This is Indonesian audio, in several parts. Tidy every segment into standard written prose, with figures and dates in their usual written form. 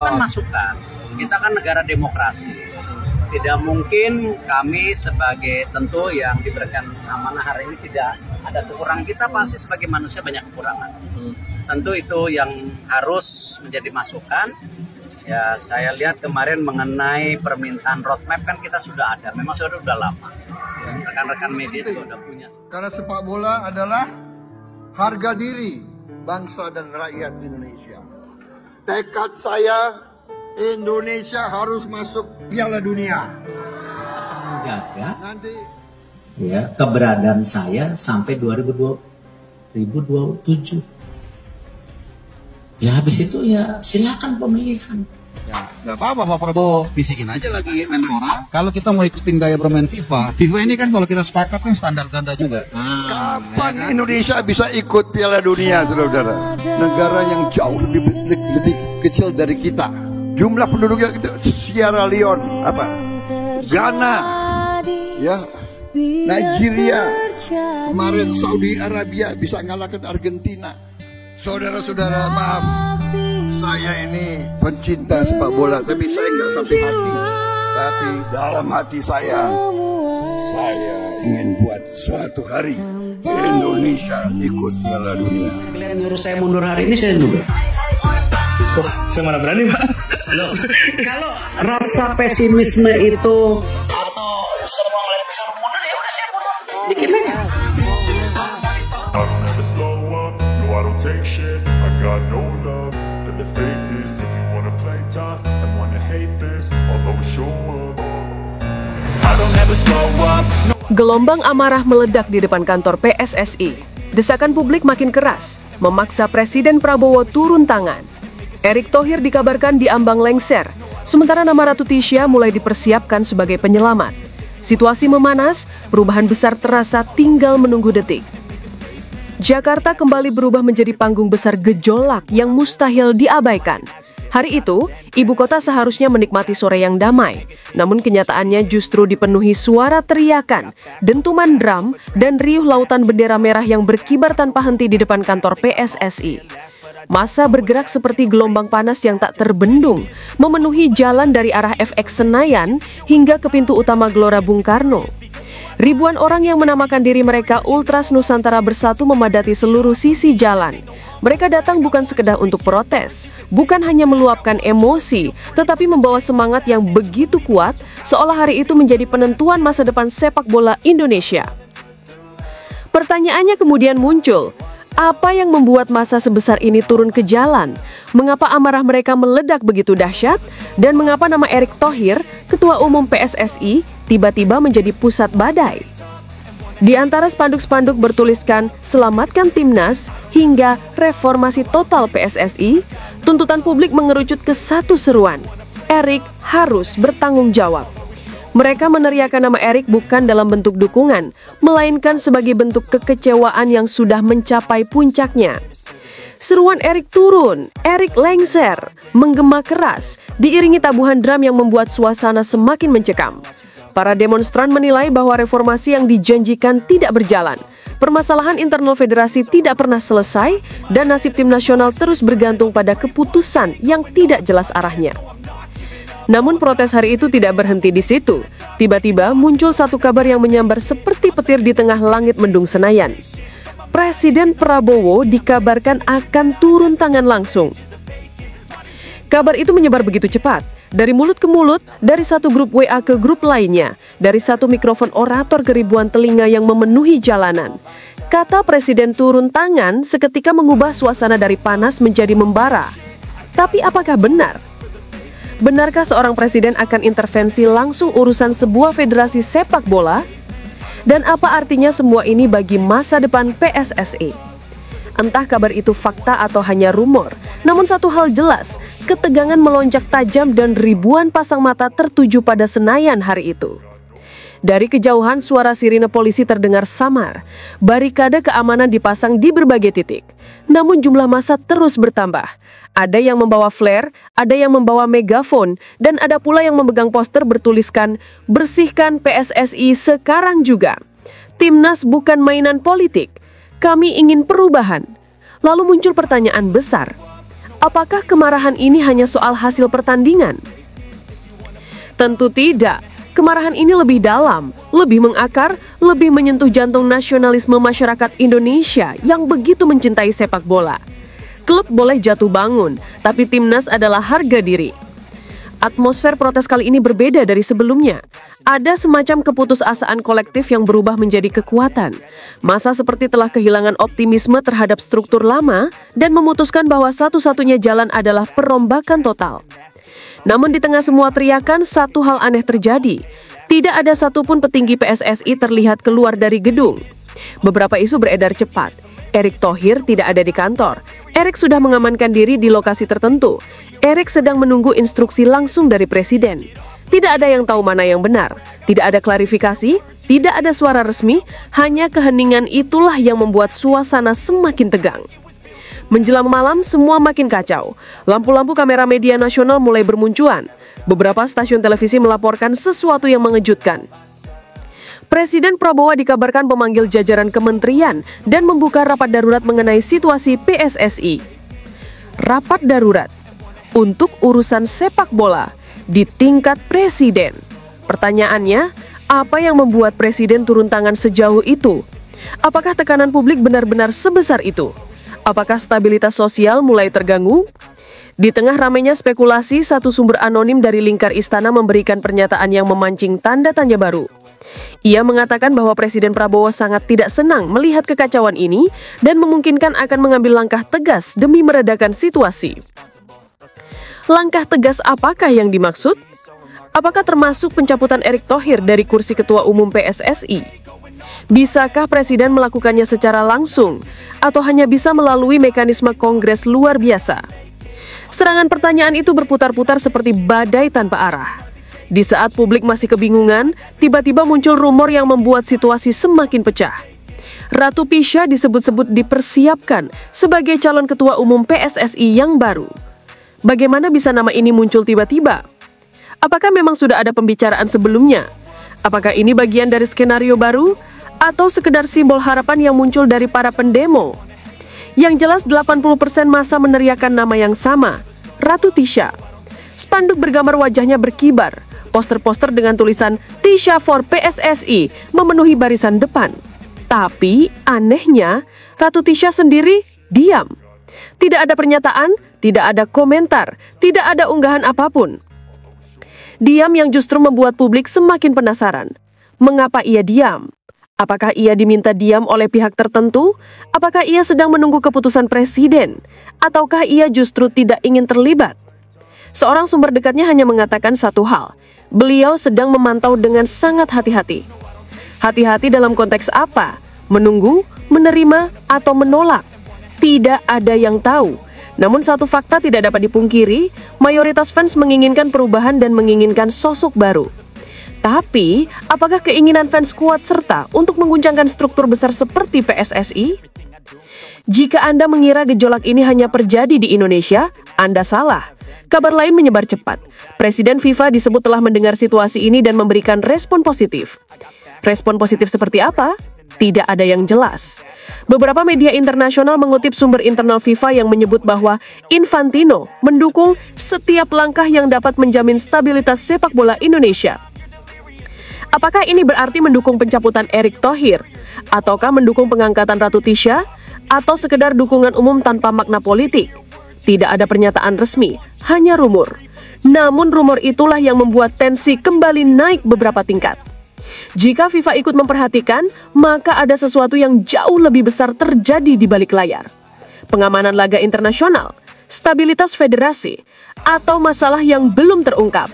kan masukan. Kita kan negara demokrasi. Tidak mungkin kami sebagai tentu yang diberikan amanah hari ini tidak ada kekurangan. Kita pasti sebagai manusia banyak kekurangan. Tentu itu yang harus menjadi masukan. Ya, saya lihat kemarin mengenai permintaan roadmap kan kita sudah ada. Memang sudah lama. Rekan-rekan media juga udah punya. Karena sepak bola adalah harga diri bangsa dan rakyat Indonesia. Tekad saya, Indonesia harus masuk Piala Dunia. Menjaga Nanti ya keberadaan saya sampai 2027. Ya habis itu ya silakan pemilihan. Ya, nggak apa-apa Pak Prabowo, bisikin aja lagi Menpora. Kalau kita mau ikutin gaya bermain FIFA ini kan kalau kita sepakat kan standar ganda juga. kapan Indonesia bisa ikut Piala Dunia, saudara? Negara yang jauh lebih kecil dari kita. Jumlah penduduknya Sierra Leone, Ghana, ya, Nigeria, kemarin Saudi Arabia bisa ngalahkan Argentina. Saudara-saudara, maaf, saya ini pencinta sepak bola, tapi saya nggak sampai hati. Tapi dalam hati saya ingin buat suatu hari Indonesia ikut Piala Dunia. Kalian nyuruh saya mundur hari ini, saya mundur. Saya mana berani, Pak? Kalau rasa pesimisme itu atau semua melihat saya mundur, ya udah saya mundur. Bikin aja. I don't ever slow up, no I don't take shit. I got no love for the fakeness. If you wanna play tough and wanna hate this, I'll always show up. I don't ever slow up, no. Gelombang amarah meledak di depan kantor PSSI. Desakan publik makin keras, memaksa Presiden Prabowo turun tangan. Erick Thohir dikabarkan diambang lengser, sementara nama Ratu Tisha mulai dipersiapkan sebagai penyelamat. Situasi memanas, perubahan besar terasa tinggal menunggu detik. Jakarta kembali berubah menjadi panggung besar gejolak yang mustahil diabaikan. Hari itu, ibu kota seharusnya menikmati sore yang damai, namun kenyataannya justru dipenuhi suara teriakan, dentuman drum, dan riuh lautan bendera merah yang berkibar tanpa henti di depan kantor PSSI. Massa bergerak seperti gelombang panas yang tak terbendung, memenuhi jalan dari arah FX Senayan hingga ke pintu utama Gelora Bung Karno. Ribuan orang yang menamakan diri mereka Ultras Nusantara Bersatu memadati seluruh sisi jalan. Mereka datang bukan sekedar untuk protes, bukan hanya meluapkan emosi, tetapi membawa semangat yang begitu kuat, seolah hari itu menjadi penentuan masa depan sepak bola Indonesia. Pertanyaannya kemudian muncul, apa yang membuat massa sebesar ini turun ke jalan? Mengapa amarah mereka meledak begitu dahsyat? Dan mengapa nama Erick Thohir, Ketua Umum PSSI, tiba-tiba menjadi pusat badai? Di antara spanduk-spanduk bertuliskan "Selamatkan Timnas" hingga "Reformasi Total PSSI", tuntutan publik mengerucut ke satu seruan, Erick harus bertanggung jawab. Mereka meneriakan nama Erick bukan dalam bentuk dukungan, melainkan sebagai bentuk kekecewaan yang sudah mencapai puncaknya. Seruan Erick turun, Erick lengser, menggema keras, diiringi tabuhan drum yang membuat suasana semakin mencekam. Para demonstran menilai bahwa reformasi yang dijanjikan tidak berjalan. Permasalahan internal federasi tidak pernah selesai, dan nasib tim nasional terus bergantung pada keputusan yang tidak jelas arahnya. Namun protes hari itu tidak berhenti di situ. Tiba-tiba muncul satu kabar yang menyambar seperti petir di tengah langit mendung Senayan. Presiden Prabowo dikabarkan akan turun tangan langsung. Kabar itu menyebar begitu cepat. Dari mulut ke mulut, dari satu grup WA ke grup lainnya, dari satu mikrofon orator ke ribuan telinga yang memenuhi jalanan. Kata Presiden turun tangan seketika mengubah suasana dari panas menjadi membara. Tapi apakah benar? Benarkah seorang presiden akan intervensi langsung urusan sebuah federasi sepak bola? Dan apa artinya semua ini bagi masa depan PSSI? Entah kabar itu fakta atau hanya rumor, namun satu hal jelas, ketegangan melonjak tajam dan ribuan pasang mata tertuju pada Senayan hari itu. Dari kejauhan suara sirine polisi terdengar samar, barikade keamanan dipasang di berbagai titik. Namun jumlah massa terus bertambah. Ada yang membawa flare, ada yang membawa megafon, dan ada pula yang memegang poster bertuliskan, "Bersihkan PSSI sekarang juga. Timnas bukan mainan politik. Kami ingin perubahan." Lalu muncul pertanyaan besar. Apakah kemarahan ini hanya soal hasil pertandingan? Tentu tidak. Kemarahan ini lebih dalam, lebih mengakar, lebih menyentuh jantung nasionalisme masyarakat Indonesia yang begitu mencintai sepak bola. Klub boleh jatuh bangun, tapi timnas adalah harga diri. Atmosfer protes kali ini berbeda dari sebelumnya. Ada semacam keputusasaan kolektif yang berubah menjadi kekuatan. Massa seperti telah kehilangan optimisme terhadap struktur lama dan memutuskan bahwa satu-satunya jalan adalah perombakan total. Namun di tengah semua teriakan, satu hal aneh terjadi. Tidak ada satupun petinggi PSSI terlihat keluar dari gedung. Beberapa isu beredar cepat. Erick Thohir tidak ada di kantor. Erick sudah mengamankan diri di lokasi tertentu. Erick sedang menunggu instruksi langsung dari presiden. Tidak ada yang tahu mana yang benar. Tidak ada klarifikasi, tidak ada suara resmi, hanya keheningan itulah yang membuat suasana semakin tegang. Menjelang malam, semua makin kacau. Lampu-lampu kamera media nasional mulai bermunculan. Beberapa stasiun televisi melaporkan sesuatu yang mengejutkan. Presiden Prabowo dikabarkan memanggil jajaran kementerian dan membuka rapat darurat mengenai situasi PSSI. Rapat darurat untuk urusan sepak bola di tingkat presiden. Pertanyaannya, apa yang membuat presiden turun tangan sejauh itu? Apakah tekanan publik benar-benar sebesar itu? Apakah stabilitas sosial mulai terganggu? Di tengah ramainya spekulasi, satu sumber anonim dari lingkar istana memberikan pernyataan yang memancing tanda tanya baru. Ia mengatakan bahwa Presiden Prabowo sangat tidak senang melihat kekacauan ini dan memungkinkan akan mengambil langkah tegas demi meredakan situasi. Langkah tegas apakah yang dimaksud? Apakah termasuk pencabutan Erick Thohir dari kursi Ketua Umum PSSI? Bisakah Presiden melakukannya secara langsung atau hanya bisa melalui mekanisme kongres luar biasa? Serangan pertanyaan itu berputar-putar seperti badai tanpa arah. Di saat publik masih kebingungan, tiba-tiba muncul rumor yang membuat situasi semakin pecah. Ratu Pisha disebut-sebut dipersiapkan sebagai calon Ketua Umum PSSI yang baru. Bagaimana bisa nama ini muncul tiba-tiba? Apakah memang sudah ada pembicaraan sebelumnya? Apakah ini bagian dari skenario baru? Atau sekedar simbol harapan yang muncul dari para pendemo? Yang jelas 80% massa meneriakan nama yang sama, Ratu Tisha. Spanduk bergambar wajahnya berkibar, poster-poster dengan tulisan Tisha for PSSI memenuhi barisan depan. Tapi anehnya, Ratu Tisha sendiri diam. Tidak ada pernyataan, tidak ada komentar, tidak ada unggahan apapun. Diam yang justru membuat publik semakin penasaran. Mengapa ia diam? Apakah ia diminta diam oleh pihak tertentu? Apakah ia sedang menunggu keputusan presiden? Ataukah ia justru tidak ingin terlibat? Seorang sumber dekatnya hanya mengatakan satu hal. Beliau sedang memantau dengan sangat hati-hati. Hati-hati dalam konteks apa? Menunggu, menerima, atau menolak? Tidak ada yang tahu. Namun satu fakta tidak dapat dipungkiri, mayoritas fans menginginkan perubahan dan menginginkan sosok baru. Tapi, apakah keinginan fans kuat serta untuk mengguncangkan struktur besar seperti PSSI? Jika Anda mengira gejolak ini hanya terjadi di Indonesia, Anda salah. Kabar lain menyebar cepat. Presiden FIFA disebut telah mendengar situasi ini dan memberikan respon positif. Respon positif seperti apa? Tidak ada yang jelas. Beberapa media internasional mengutip sumber internal FIFA yang menyebut bahwa Infantino mendukung setiap langkah yang dapat menjamin stabilitas sepak bola Indonesia. Apakah ini berarti mendukung pencabutan Erick Thohir? Ataukah mendukung pengangkatan Ratu Tisha? Atau sekedar dukungan umum tanpa makna politik? Tidak ada pernyataan resmi, hanya rumor. Namun rumor itulah yang membuat tensi kembali naik beberapa tingkat. Jika FIFA ikut memperhatikan, maka ada sesuatu yang jauh lebih besar terjadi di balik layar. Pengamanan laga internasional, stabilitas federasi, atau masalah yang belum terungkap.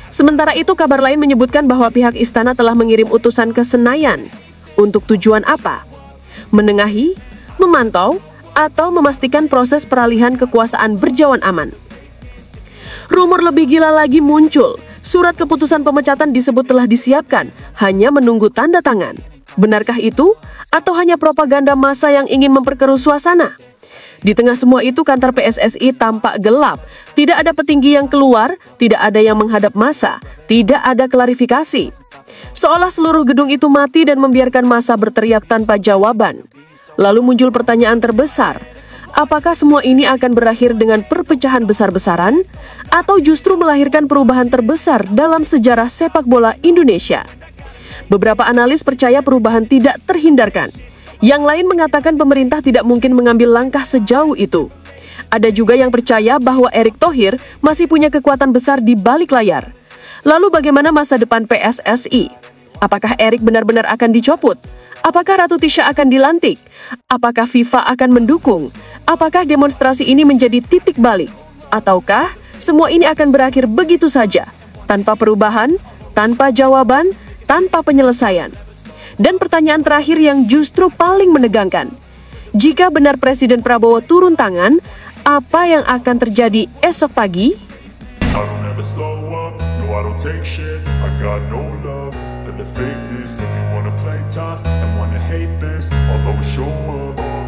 Sementara itu, kabar lain menyebutkan bahwa pihak istana telah mengirim utusan ke Senayan. Untuk tujuan apa? Menengahi, memantau, atau memastikan proses peralihan kekuasaan berjalan aman. Rumor lebih gila lagi muncul. Surat keputusan pemecatan disebut telah disiapkan, hanya menunggu tanda tangan. Benarkah itu? Atau hanya propaganda massa yang ingin memperkeruh suasana? Di tengah semua itu, kantor PSSI tampak gelap. Tidak ada petinggi yang keluar, tidak ada yang menghadap massa, tidak ada klarifikasi. Seolah seluruh gedung itu mati dan membiarkan massa berteriak tanpa jawaban. Lalu muncul pertanyaan terbesar, apakah semua ini akan berakhir dengan perpecahan besar-besaran atau justru melahirkan perubahan terbesar dalam sejarah sepak bola Indonesia? Beberapa analis percaya perubahan tidak terhindarkan. Yang lain mengatakan pemerintah tidak mungkin mengambil langkah sejauh itu. Ada juga yang percaya bahwa Erick Thohir masih punya kekuatan besar di balik layar. Lalu bagaimana masa depan PSSI? Apakah Erick benar-benar akan dicopot? Apakah Ratu Tisha akan dilantik? Apakah FIFA akan mendukung? Apakah demonstrasi ini menjadi titik balik? Ataukah semua ini akan berakhir begitu saja, tanpa perubahan, tanpa jawaban, tanpa penyelesaian? Dan pertanyaan terakhir yang justru paling menegangkan, jika benar Presiden Prabowo turun tangan, apa yang akan terjadi esok pagi? The fakeness, if you wanna play tough and wanna hate this, I'll always show up.